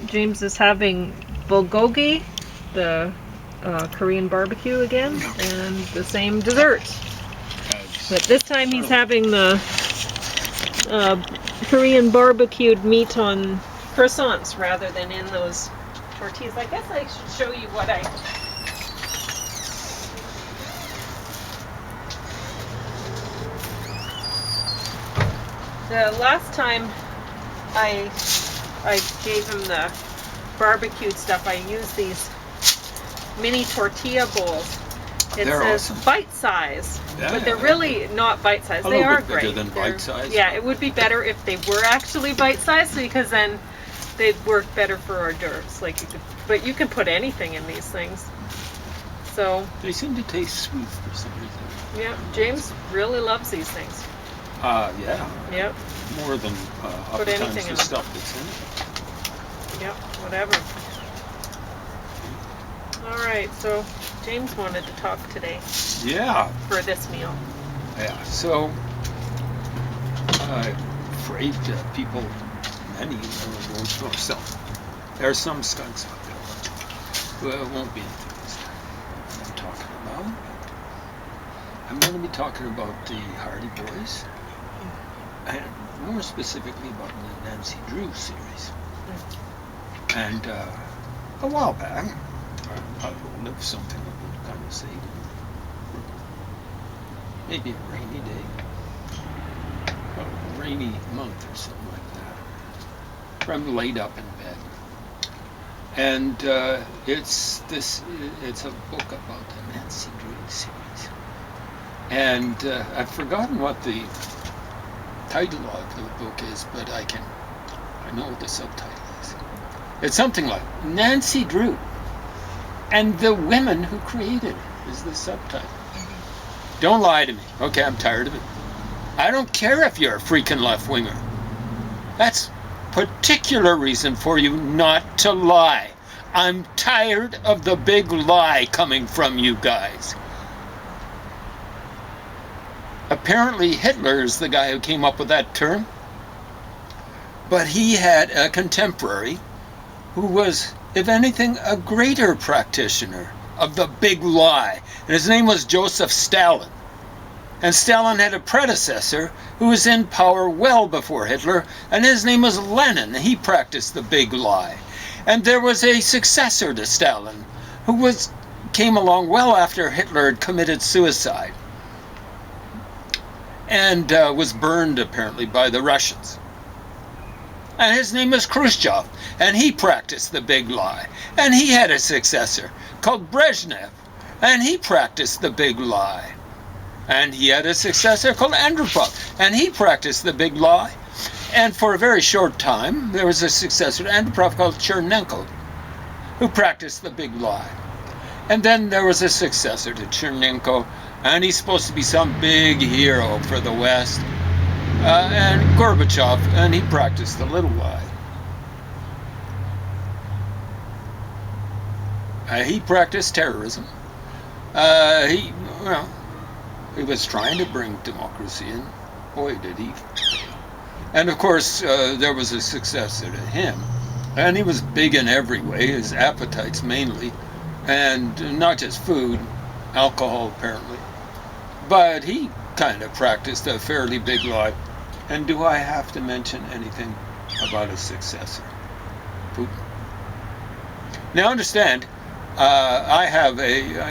James is having bulgogi, the Korean barbecue again, and the same dessert. But this time he's having the Korean barbecued meat on croissants rather than in those tortillas. I guess I should show you what I... The last time I gave him the barbecued stuff, I used these mini tortilla bowls. It says awesome. Bite size, but they're really not bite size. They are great. Bigger than bite size. Yeah, it would be better if they were actually bite size, because then they'd work better for hors d'oeuvres. Like but you can put anything in these things. So they seem to taste sweet for some reason. Yeah, James really loves these things. Yeah. Yep. More than put anything in the stuff that's in it. Yep, whatever. All right, so James wanted to talk today. Yeah. For this meal. Yeah. So, I'm afraid people, many won't know. So, there are some skunks out there. Well, it won't be anything I'm talking about. I'm going to be talking about the Hardy Boys, and more specifically about the Nancy Drew series. And a while back, I wrote of something I would kind of say, maybe a rainy day, a rainy month or something like that. I'm laid up in bed, and it's a book about the Nancy Drew series. And I've forgotten what the title of the book is, but I know what the subtitle is. It's something like Nancy Drew and the Women Who Created Her is the subtitle. Don't lie to me. Okay, I'm tired of it. I don't care if you're a freaking left-winger. That's particular reason for you not to lie. I'm tired of the big lie coming from you guys. Apparently Hitler is the guy who came up with that term, but he had a contemporary who was, if anything, a greater practitioner of the big lie, and his name was Joseph Stalin. And Stalin had a predecessor who was in power well before Hitler, and his name was Lenin. He practiced the big lie. And there was a successor to Stalin who came along well after Hitler had committed suicide, and was burned apparently by the Russians. And his name was Khrushchev, and he practiced the big lie. And he had a successor called Brezhnev, and he practiced the big lie. And he had a successor called Andropov, and he practiced the big lie. And for a very short time, there was a successor to Andropov called Chernenko, who practiced the big lie. And then there was a successor to Chernenko, and he's supposed to be some big hero for the West. And Gorbachev, and he practiced the little lie. He practiced terrorism. He was trying to bring democracy in. Boy, did he. And of course, there was a successor to him. And he was big in every way, his appetites mainly. And not just food, alcohol apparently. But he kind of practiced a fairly big lie. And do I have to mention anything about his successor, Putin? Now understand,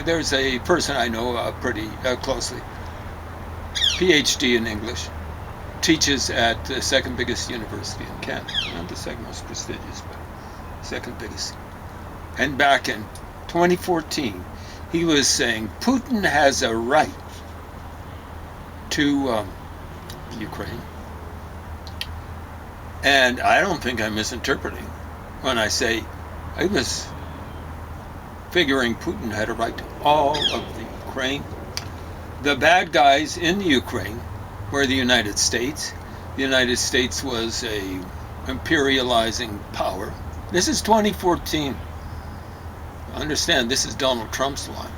there's a person I know pretty closely, PhD in English, teaches at the second biggest university in Canada, not the second most prestigious, but second biggest. And back in 2014, he was saying Putin has a right to Ukraine. And I don't think I'm misinterpreting when I say I was figuring Putin had a right to all of the Ukraine. The bad guys in the Ukraine were the United States. The United States was a imperializing power. This is 2014. Understand, this is Donald Trump's line.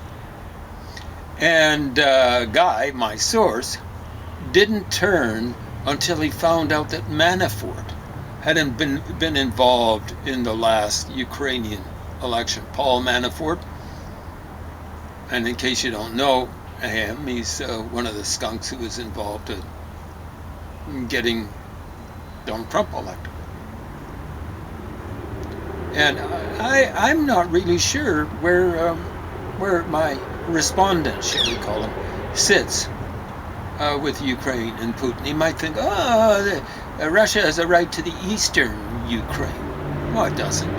And Guy, my source, didn't turn until he found out that Manafort hadn't been involved in the last Ukrainian election. Paul Manafort, and in case you don't know him, he's one of the skunks who was involved in getting Donald Trump elected. And I'm not really sure where my respondent, shall we call him, sits with Ukraine and Putin. He might think, Russia has a right to the eastern Ukraine. No, it doesn't.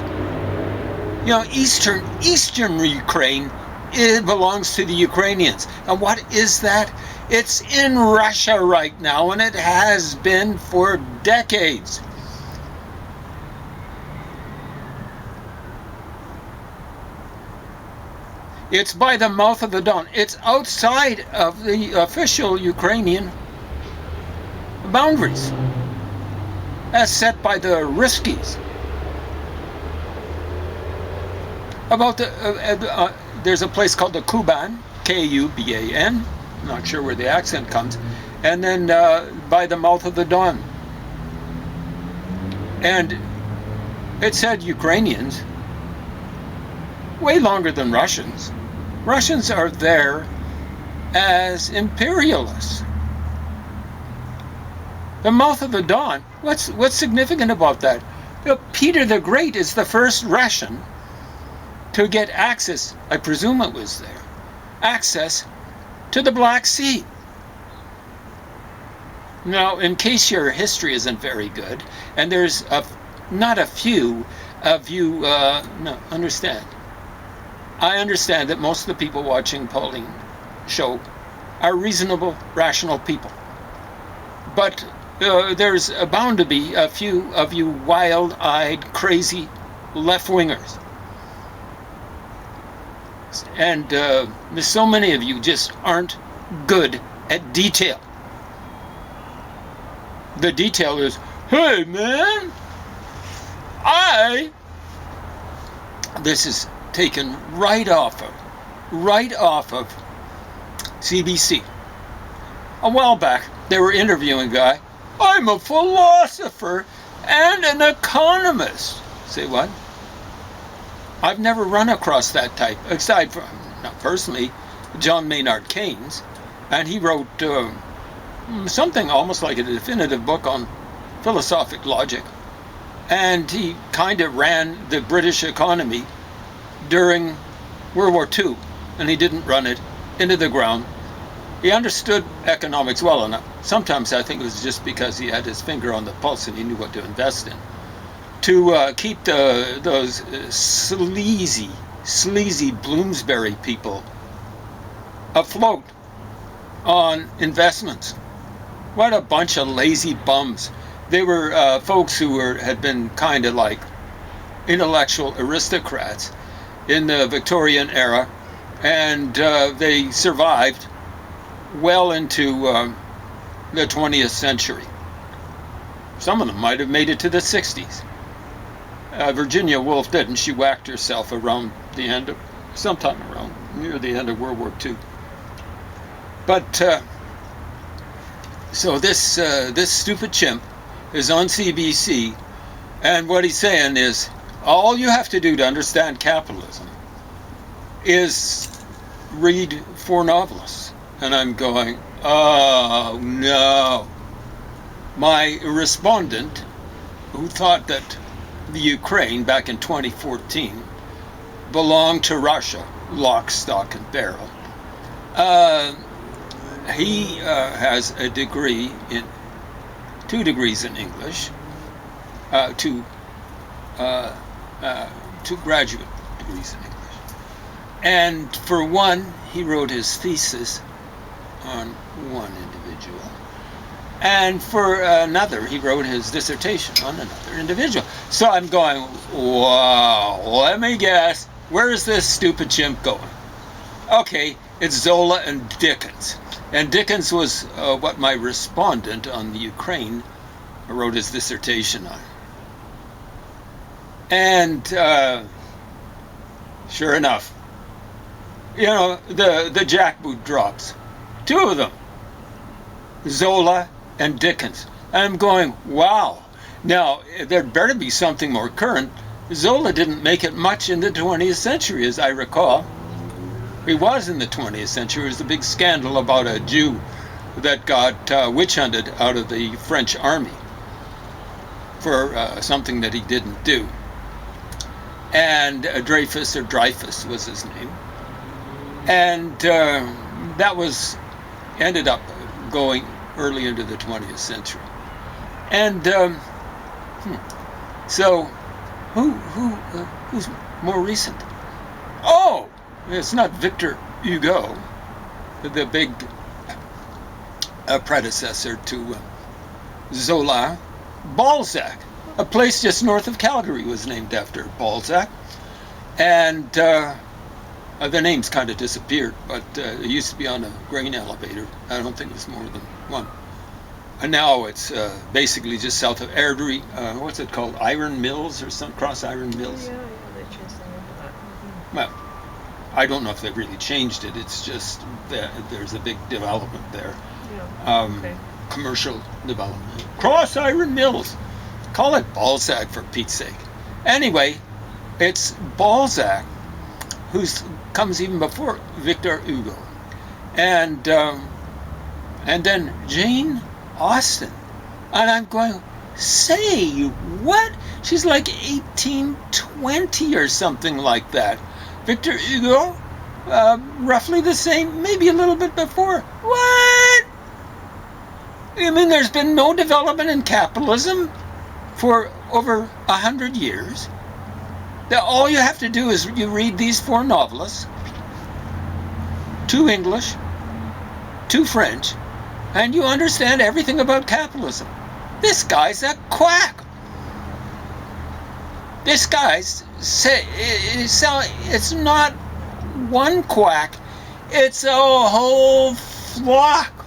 You know, eastern Ukraine, it belongs to the Ukrainians. And what is that? It's in Russia right now, and it has been for decades. It's by the mouth of the Don. It's outside of the official Ukrainian boundaries, as set by the Ruskies. About there's a place called the Kuban, Kuban. I'm not sure where the accent comes, and then by the mouth of the Don. And it said Ukrainians way longer than Russians. Russians are there as imperialists. The mouth of the Don. What's significant about that? You know, Peter the Great is the first Russian to get access, I presume it was there, access to the Black Sea. Now, in case your history isn't very good, and there's not a few of you understand. I understand that most of the people watching Pauline show are reasonable, rational people. But there's bound to be a few of you wild-eyed, crazy left-wingers. And so many of you just aren't good at detail. The detail is, hey man, this is taken right off of CBC. A while back, they were interviewing a guy. I'm a philosopher and an economist. Say what? I've never run across that type, aside from, not personally, John Maynard Keynes, and he wrote something almost like a definitive book on philosophic logic, and he kind of ran the British economy during World War II, and he didn't run it into the ground. He understood economics well enough. Sometimes I think it was just because he had his finger on the pulse and he knew what to invest in, to keep those sleazy Bloomsbury people afloat on investments. What a bunch of lazy bums. They were folks who had been kind of like intellectual aristocrats in the Victorian era, and they survived well into the 20th century. Some of them might have made it to the 60s. Virginia Woolf didn't. She whacked herself around the end of, sometime around near the end of World War II. But so this stupid chimp is on CBC, and what he's saying is, all you have to do to understand capitalism is read 4 novelists. And I'm going, oh no. My respondent, who thought that the Ukraine back in 2014 belonged to Russia, lock, stock, and barrel, he has a degree in 2 degrees in English, 2 graduate degrees in English. And for one, he wrote his thesis on one individual. And for another, he wrote his dissertation on another individual. So I'm going, wow, let me guess, where is this stupid chimp going? Okay, it's Zola and Dickens. And Dickens was what my respondent on the Ukraine wrote his dissertation on. And sure enough, you know, the jackboot drops. 2 of them, Zola and Dickens. And I'm going, wow. Now, there'd better be something more current. Zola didn't make it much in the 20th century, as I recall. He was in the 20th century. It was the big scandal about a Jew that got witch hunted out of the French army for something that he didn't do. And Dreyfus was his name. And that ended up going early into the 20th century. And so, who's more recent? Oh, it's not Victor Hugo, the big predecessor to Zola. Balzac, a place just north of Calgary, was named after Balzac, and the name's kind of disappeared, but it used to be on a grain elevator. I don't think it's more than one. And now it's basically just south of Airdrie. What's it called? Iron Mills or some Cross Iron Mills? Yeah, they changed the name of that. Mm-hmm. Well, I don't know if they've really changed it. It's just that there's a big development there. Yeah. Okay. Commercial development. Cross Iron Mills. Call it Balzac for Pete's sake. Anyway, it's Balzac who comes even before Victor Hugo, and then Jane Austen, and I'm going, say what? She's like 1820 or something like that. Victor Hugo, roughly the same, maybe a little bit before. What? I mean, there's been no development in capitalism for over 100 years. That all you have to do is you read these 4 novelists, 2 English, 2 French, and you understand everything about capitalism. This guy's a quack. This guy's it's not one quack, it's a whole flock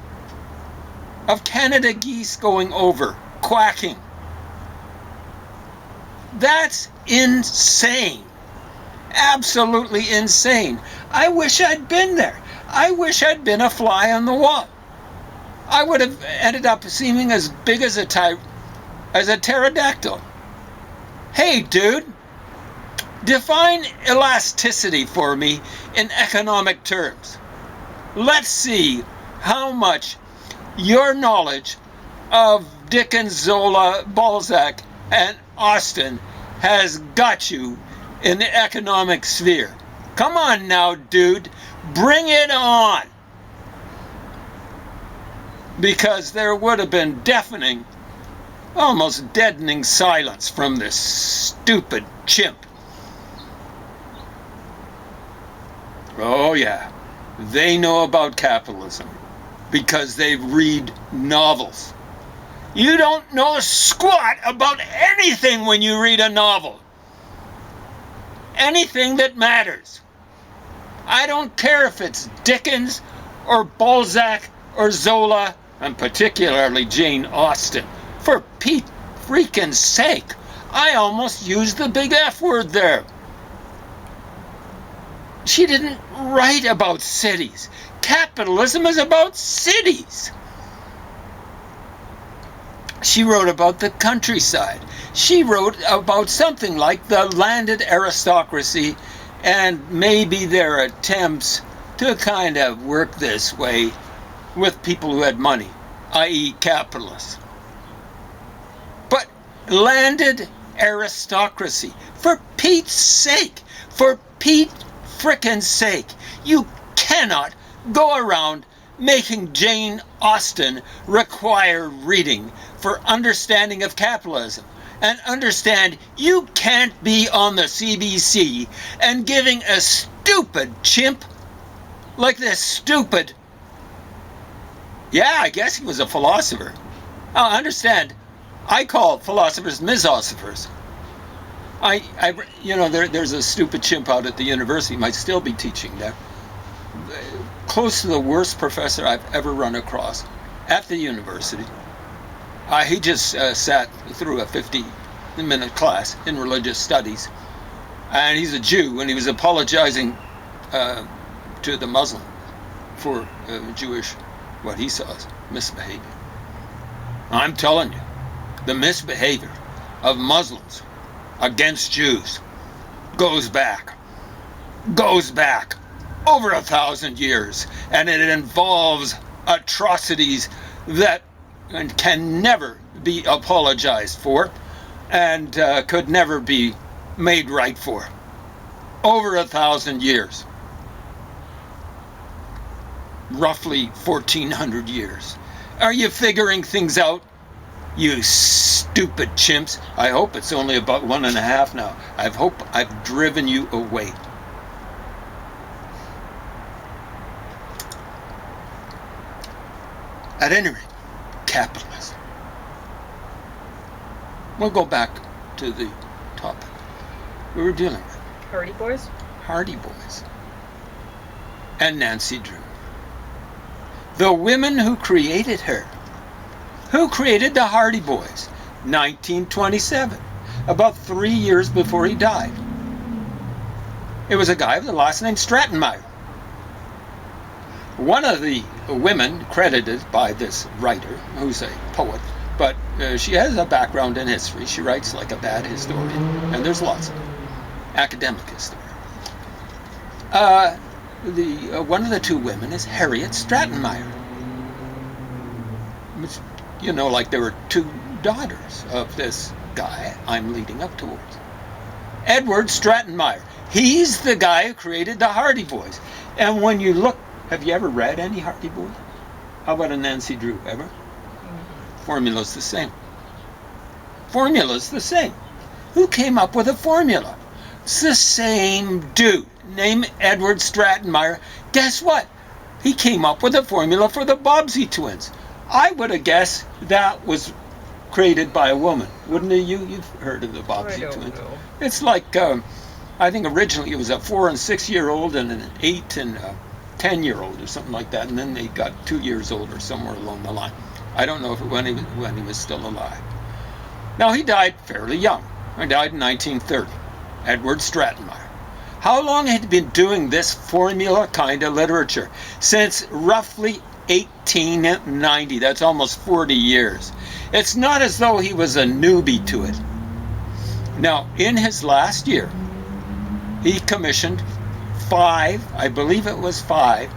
of Canada geese going over, quacking. That's insane. Absolutely insane. I wish I'd been there. I wish I'd been a fly on the wall. I would have ended up seeming as big as a pterodactyl. Hey, dude, define elasticity for me in economic terms. Let's see how much your knowledge of Dickens, Zola, Balzac, and Austen has got you in the economic sphere. Come on now, dude. Bring it on. Because there would have been deafening, almost deadening silence from this stupid chimp. Oh yeah, they know about capitalism because they read novels. You don't know squat about anything when you read a novel. Anything that matters. I don't care if it's Dickens or Balzac or Zola, and particularly Jane Austen. For Pete freaking sake, I almost used the big F word there. She didn't write about cities. Capitalism is about cities. She wrote about the countryside. She wrote about something like the landed aristocracy and maybe their attempts to kind of work this way with people who had money, i.e. capitalists. But landed aristocracy, for Pete's sake, for Pete frickin' sake, you cannot go around making Jane Austen require reading for understanding of capitalism. And understand you can't be on the CBC and giving a stupid chimp like this stupid, yeah, I guess he was a philosopher. I understand. I call philosophers misosophers. There's a stupid chimp out at the university, might still be teaching there. Close to the worst professor I've ever run across at the university. He just sat through a 50-minute class in religious studies, and he's a Jew, and he was apologizing to the Muslim for Jewish, what he saw as misbehavior. I'm telling you, the misbehavior of Muslims against Jews goes back over 1,000 years, and it involves atrocities that can never be apologized for and could never be made right for. Over 1,000 years. Roughly 1,400 years. Are you figuring things out? You stupid chimps. I hope it's only about 1.5 now. I hope I've driven you away. At any rate, capitalism. We'll go back to the topic we were dealing with. Hardy Boys? Hardy Boys. And Nancy Drew. The women who created her. Who created the Hardy Boys? 1927. About 3 years before he died. It was a guy with the last name Strattenmeyer. One of the women credited by this writer, who's a poet, but she has a background in history. She writes like a bad historian, and there's lots of them. Academic historian. One of the two women is Harriet Strattenmeyer. Which, you know, like there were two daughters of this guy I'm leading up towards. Edward Strattenmeyer. He's the guy who created the Hardy Boys. And when you look, have you ever read any Hardy Boys? How about a Nancy Drew? Ever? Mm-hmm. Formula's the same. Formula's the same. Who came up with a formula? It's the same dude named Edward Strattenmeyer. Guess what? He came up with a formula for the Bobbsey twins. I would have guessed that was created by a woman. Wouldn't you? You've heard of the Bobbsey twins. Know. It's like, I think originally it was a 4 and 6 year old and an 8 and a 10 year old or something like that. And then they got 2 years older somewhere along the line. I don't know if when he was still alive. Now he died fairly young. He died in 1930. Edward Strattenmeyer. How long had he been doing this formula kind of literature? Since roughly 1890. That's almost 40 years. It's not as though he was a newbie to it. Now, in his last year, he commissioned 5, I believe it was 5,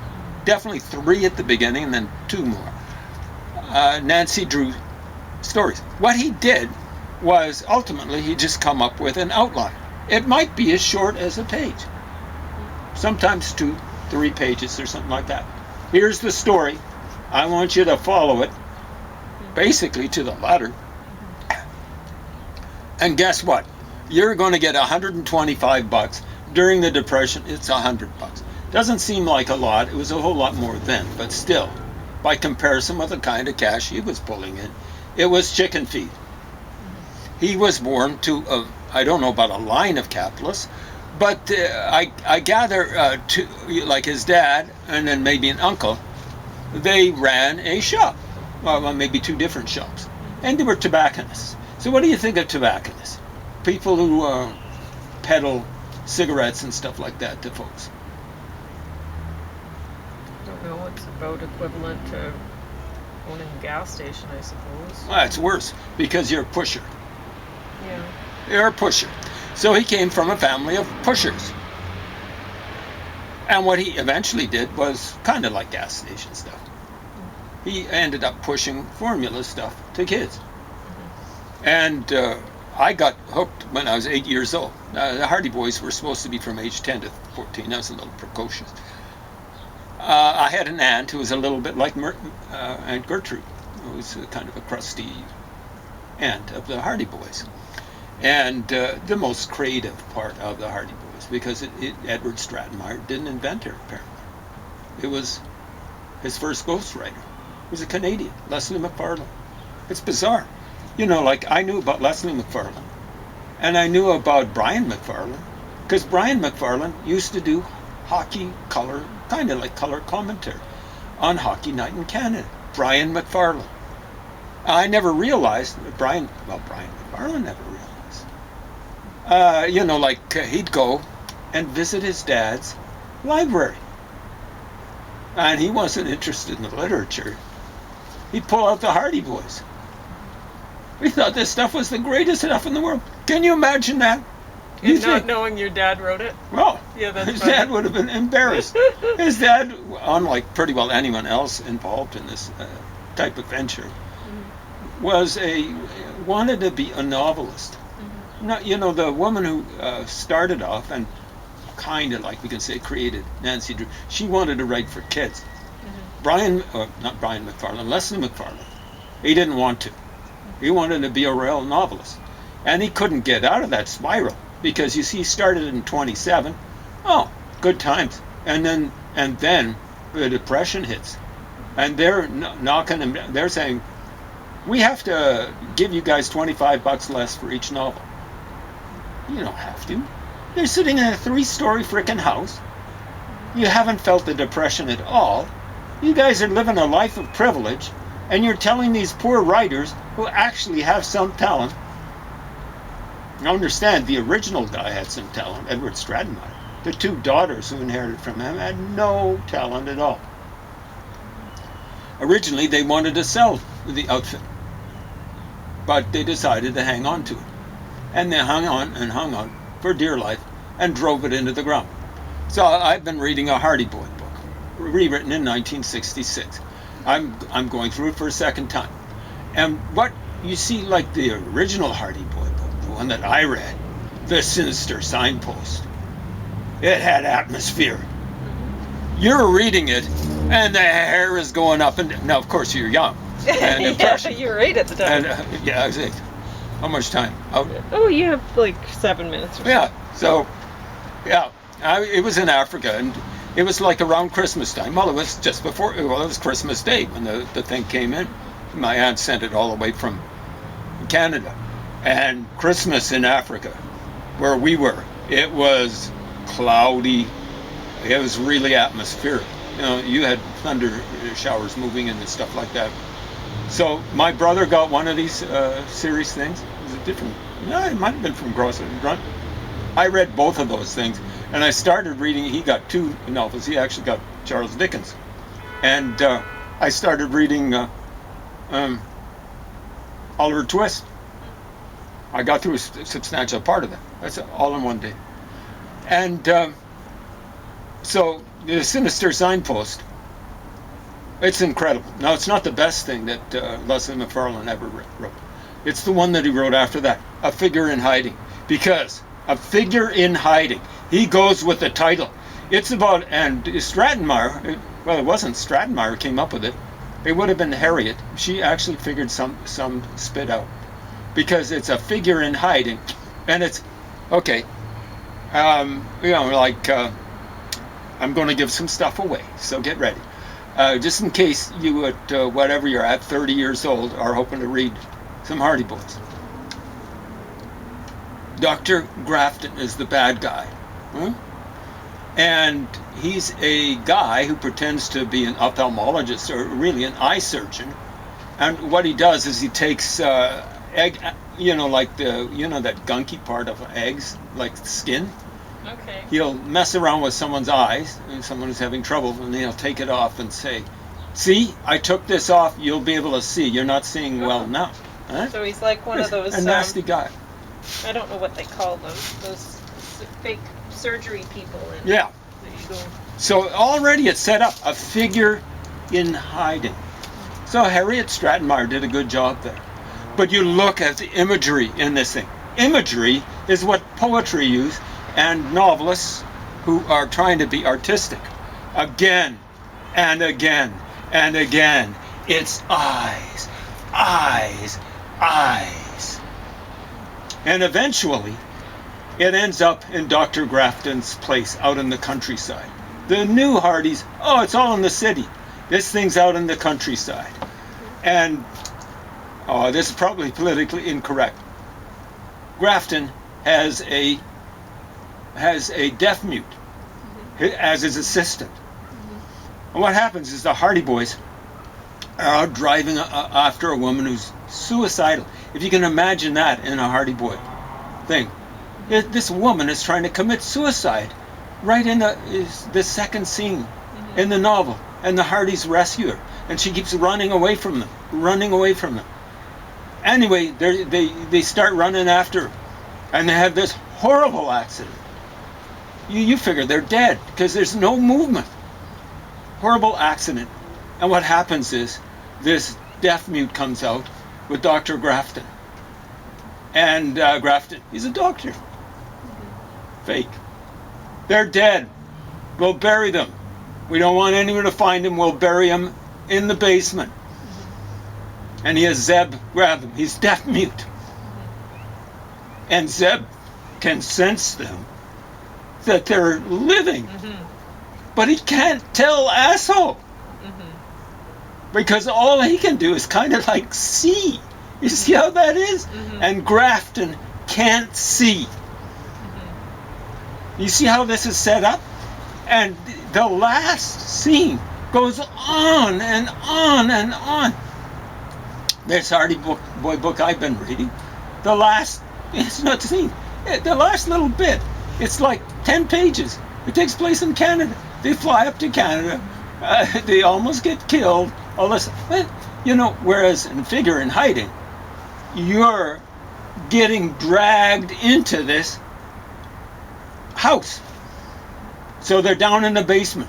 definitely 3 at the beginning and then 2 more, Nancy Drew stories. What he did was ultimately he just come up with an outline. It might be as short as a page. Sometimes 2, 3 pages or something like that. Here's the story. I want you to follow it basically to the letter. And guess what? You're going to get $125. During the Depression, it's $100. Doesn't seem like a lot. It was a whole lot more then, but still, by comparison with the kind of cash he was pulling in, it was chicken feed. He was born to I don't know about a line of capitalists, but I gather like his dad and then maybe an uncle, they ran a shop, well, maybe 2 different shops, and they were tobacconists. So what do you think of tobacconists? People who peddle cigarettes and stuff like that to folks. I don't know, it's about equivalent to owning a gas station, I suppose. Well, it's worse because you're a pusher. Yeah. You're a pusher. So he came from a family of pushers. And what he eventually did was kind of like gas station stuff. He ended up pushing formula stuff to kids. And I got hooked when I was 8 years old. The Hardy Boys were supposed to be from age 10 to 14. I was a little precocious. I had an aunt who was a little bit like Aunt Gertrude, who was kind of a crusty aunt of the Hardy Boys. And the most creative part of the Hardy Boys, because Edward Strattenmeyer didn't invent her, apparently. It was his first ghostwriter. He was a Canadian, Leslie McFarlane. It's bizarre. You know, like I knew about Leslie McFarlane, and I knew about Brian McFarlane, because Brian McFarlane used to do hockey color, kind of like color commentary on Hockey Night in Canada. Brian McFarlane. I never realized that Brian McFarlane never realized. You know, like he'd go and visit his dad's library. And he wasn't interested in the literature. He'd pull out the Hardy Boys. We thought this stuff was the greatest stuff in the world. Can you imagine that? And not knowing your dad wrote it? Well, Yeah, that's his funny. dad would have been embarrassed. His dad, unlike pretty well anyone else involved in this type of venture, wanted to be a novelist. Not, the woman who started off and kind of, like we can say, created Nancy Drew. She wanted to write for kids. Not Brian McFarlane, Leslie McFarlane. He didn't want to. He wanted to be a real novelist. And he couldn't get out of that spiral because, you see, he started in 27. Oh, good times. And then the Depression hits. And they're knocking him down. They're saying, we have to give you guys $25 less for each novel. You don't have to. You're sitting in a 3-story frickin' house. You haven't felt the Depression at all. You guys are living a life of privilege, and you're telling these poor writers who actually have some talent. I understand the original guy had some talent, Edward Stratemeyer. The 2 daughters who inherited from him had no talent at all. Originally, they wanted to sell the outfit, but they decided to hang on to it. And they hung on for dear life and drove it into the ground. So I've been reading a Hardy Boy book, rewritten in 1966. I'm going through it for a second time. And what you see, like the original Hardy Boy book, the one that I read, The Sinister Signpost, it had atmosphere. You're reading it, and the hair is going up. And now, of course, you're young. And Yeah, you were 8 at the time. And, yeah, I was 8. How much time? Oh, you have like 7 minutes or so. Yeah, so, yeah, it was in Africa, and it was like around Christmas time. Well, it was just before, it was Christmas Day when the thing came in. My aunt sent it all the way from Canada. And Christmas in Africa, where we were, it was cloudy. It was really atmospheric. You had thunder showers moving in and stuff like that. So my brother got one of these series things. It was a different, it might have been from Gross and Grunt. I read both of those things, and I started reading. He got 2 novels. He actually got Charles Dickens, and I started reading Oliver Twist. I got through a substantial part of that. That's all in one day. And so the Sinister Signpost, it's incredible. Now, it's not the best thing that Leslie McFarlane ever wrote. It's the one that he wrote after that, A Figure in Hiding. Because A Figure in Hiding, he goes with the title. It's about, and Stratemeyer, well, it wasn't Stratemeyer who came up with it. It would have been Harriet. She actually figured some spit out. Because it's a figure in hiding. And it's, okay, like, I'm going to give some stuff away, so get ready. Just in case you, at whatever you're at, 30 years old, are hoping to read some Hardy Boys. Dr. Grafton is the bad guy. And he's a guy who pretends to be an ophthalmologist, or really an eye surgeon. And what he does is he takes egg, like that gunky part of eggs, like skin. Okay. He'll mess around with someone's eyes, and someone who's having trouble, and he'll take it off and say, "See, I took this off. You'll be able to see. You're not seeing well now." Huh? So he's like one of those. A nasty guy. I don't know what they call them. Those fake surgery people. Yeah. There you go. So already it's set up, a figure in hiding. So Harriet Stratemeyer did a good job there. But you look at the imagery in this thing. Imagery is what poetry use, and novelists who are trying to be artistic. Again and again and again. It's eyes, eyes, eyes. And eventually, it ends up in Dr. Grafton's place out in the countryside. The new Hardys, oh, it's all in the city. This thing's out in the countryside. And, oh, this is probably politically incorrect. Grafton has a deaf mute as his assistant. And what happens is the Hardy Boys are out driving after a woman who's suicidal. If you can imagine that in a Hardy Boy thing. This woman is trying to commit suicide right in the second scene in the novel. And the Hardys rescue her. And she keeps running away from them. Anyway, they start running after her, and they have this horrible accident. You figure they're dead because there's no movement. Horrible accident. And what happens is this deaf mute comes out with Dr. Grafton. And Grafton, he's a doctor. Fake. They're dead. We'll bury them. We don't want anyone to find them. We'll bury them in the basement. And he has Zeb grab him. He's deaf mute. And Zeb can sense them, that they're living. But he can't tell asshole. Because all he can do is kind of like see. You see how that is? And Grafton can't see. You see how this is set up? And the last scene goes on and on and on. This Hardy Boy book I've been reading, the last, it's not scene, the last little bit, it's like 10 pages. It takes place in Canada. They fly up to Canada. They almost get killed. All this, you know, whereas in Figure in Hiding, you're getting dragged into this house. So they're down in the basement,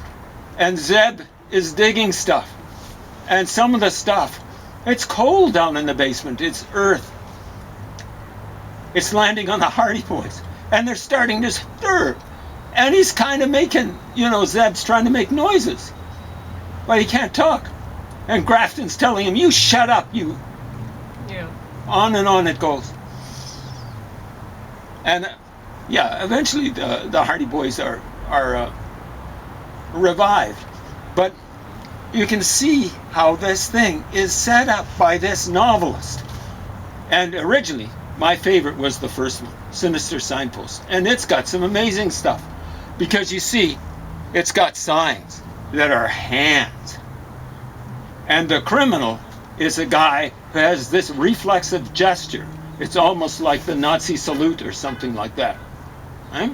and Zeb is digging stuff. And some of the stuff, it's cold down in the basement. It's earth. It's landing on the Hardy Boys, and they're starting to stir. And he's kind of making, you know, Zeb's trying to make noises, but he can't talk. And Grafton's telling him, "You shut up, you." Yeah. On and on it goes. And yeah, eventually the Hardy Boys are revived. But you can see how this thing is set up by this novelist. And originally, my favorite was the first one, Sinister Signpost. And it's got some amazing stuff. Because you see, it's got signs that are hands. And the criminal is a guy who has this reflexive gesture. It's almost like the Nazi salute or something like that. Right?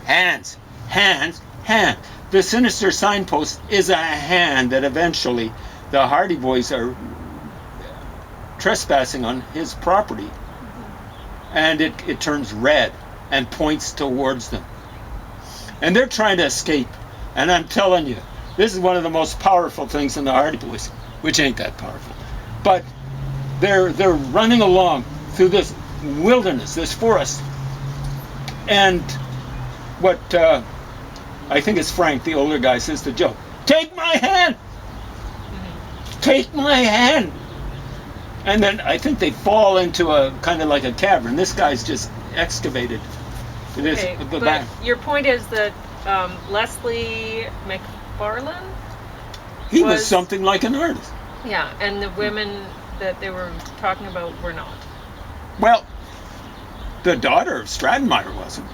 Hands, hands, hand. The Sinister Signpost is a hand that eventually the Hardy Boys are trespassing on his property. And it turns red and points towards them. And they're trying to escape. And I'm telling you, this is one of the most powerful things in the Hardy Boys, which ain't that powerful. But they're running along through this wilderness, this forest. And what I think it's Frank, the older guy, says to Joe, "Take my hand! Take my hand!" And then I think they fall into a kind of like a cavern. This guy's just excavated. Okay, but your point is that Leslie McFarlane? He was something like an artist. Yeah, and the women that they were talking about were not. Well, the daughter of Stratemeyer wasn't.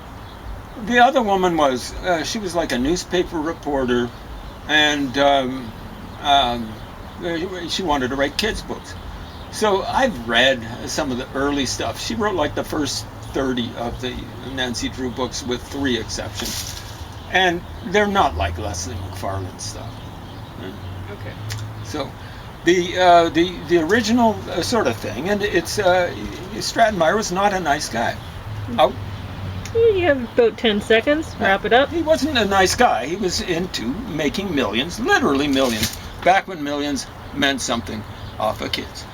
The other woman was, she was like a newspaper reporter, and she wanted to write kids' books. So I've read some of the early stuff. She wrote like the first 30 of the Nancy Drew books with 3 exceptions. And they're not like Leslie McFarlane stuff. Okay. So the original sort of thing, and it's Stratemeyer was not a nice guy. Out. You have about 10 seconds. Wrap it up. He wasn't a nice guy. He was into making millions, literally millions, back when millions meant something off of kids.